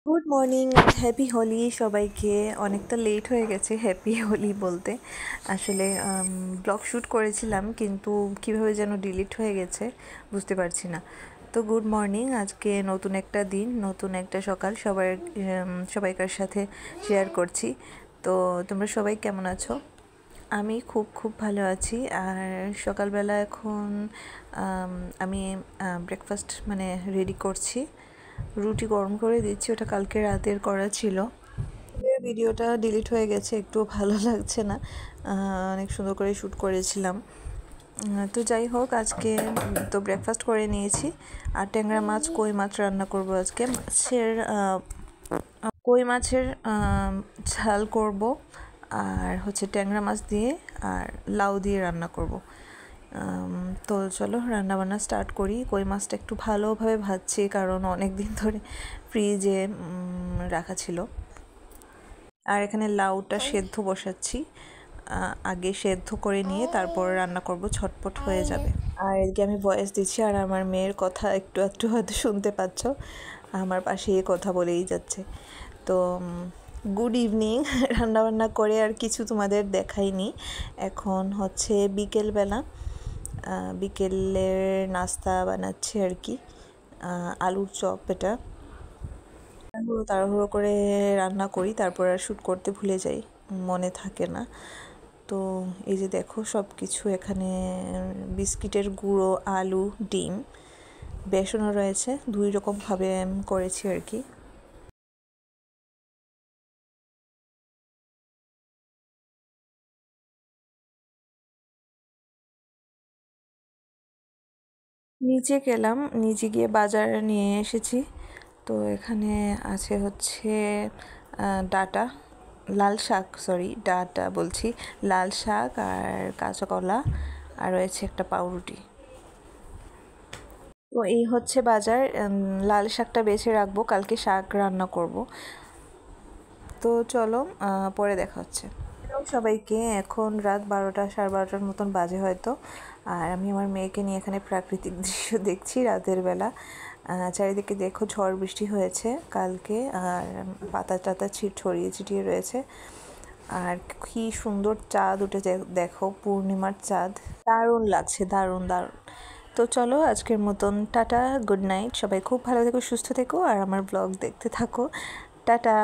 Good morning, happy Holi সবাইকে। অনেকটা late হয়ে গেছে হ্যাপি হোলি বলতে। আসলে ব্লগ শ্যুট করেছিলাম, কিন্তু কীভাবে যেন ডিলিট হয়ে গেছে বুঝতে পারছি না। তো গুড মর্নিং, আজকে নতুন একটা দিন, নতুন একটা সকাল সবাইকার সাথে শেয়ার করছি। তো তোমরা সবাই কেমন আছো? আমি খুব খুব ভালো আছি। আর সকালবেলা এখন আমি ব্রেকফাস্ট রেডি করছি, রুটি গরম করে দিচ্ছি, ওটা কালকে রাতের করা ছিল। ভিডিওটা ডিলিট হয়ে গেছে, একটু ভালো লাগছে না। অনেক সুন্দর করে শ্যুট করেছিলাম। তো যাই হোক, আজকে তো ব্রেকফাস্ট করে নিয়েছি। আর ট্যাংরা মাছ, কই মাছ রান্না করব আজকে। কই মাছের ঝাল করব, আর হচ্ছে ট্যাংরা মাছ দিয়ে আর লাউ দিয়ে রান্না করব। তো চলো রান্নাবান্না স্টার্ট করি। কই মাছটা একটু ভালোভাবে ভাজছি, কারণ অনেক দিন ধরে ফ্রিজে রাখা ছিল। আর এখানে লাউটা সেদ্ধ বসাচ্ছি, আগে সেদ্ধ করে নিয়ে তারপর রান্না করব, ছটপট হয়ে যাবে। আর এদিকে আমি ভয়েস দিচ্ছি, আর আমার মেয়ের কথা একটু একটু হয়তো শুনতে পাচ্ছ, আমার পাশে কথা বলেই যাচ্ছে। তো গুড ইভিনিং। রান্নাবান্না করে আর কিছু তোমাদের দেখাইনি। এখন হচ্ছে বিকেলবেলা, বিকেলের নাস্তা বানাচ্ছি আর কি, আলুর চপ। এটা তাড়াহুড়ো করে রান্না করি, তারপর আর শ্যুট করতে ভুলে যাই, মনে থাকে না। তো এই যে দেখো, সব কিছু এখানে বিস্কিটের গুঁড়ো, আলু, ডিম, বেসনও রয়েছে, দুই রকমভাবে করেছি আর কি। নিচে গেলাম, নিচে গিয়ে বাজার নিয়ে এসেছি। তো এখানে আছে হচ্ছে ডাটা, লাল শাক, ডাটা বলছি, লাল শাক আর কাঁচা কলা, আর রয়েছে একটা পাউরুটি। তো এই হচ্ছে বাজার। লাল শাকটা বেছে রাখবো, কালকে শাক রান্না করব। তো চলো, পরে দেখা হচ্ছে। সবাইকে, এখন রাত 12টা, 12:30 মতন বাজে হয়তো। আর আমি আমার মেয়েকে নিয়ে এখানে প্রাকৃতিক দৃশ্য দেখছি রাতের বেলা। চারিদিকে দেখো, ঝড় বৃষ্টি হয়েছে কালকে, আর পাতা টাতা ছড়িয়ে ছিটিয়ে রয়েছে। আর কি সুন্দর চাঁদ উঠেছে দেখো, পূর্ণিমার চাঁদ, দারুণ লাগছে, দারুণ দারুণ। তো চলো, আজকের মতন টাটা, গুড নাইট। সবাই খুব ভালো থেকো, সুস্থ থেকো, আর আমার ব্লগ দেখতে থাকো। টাটা।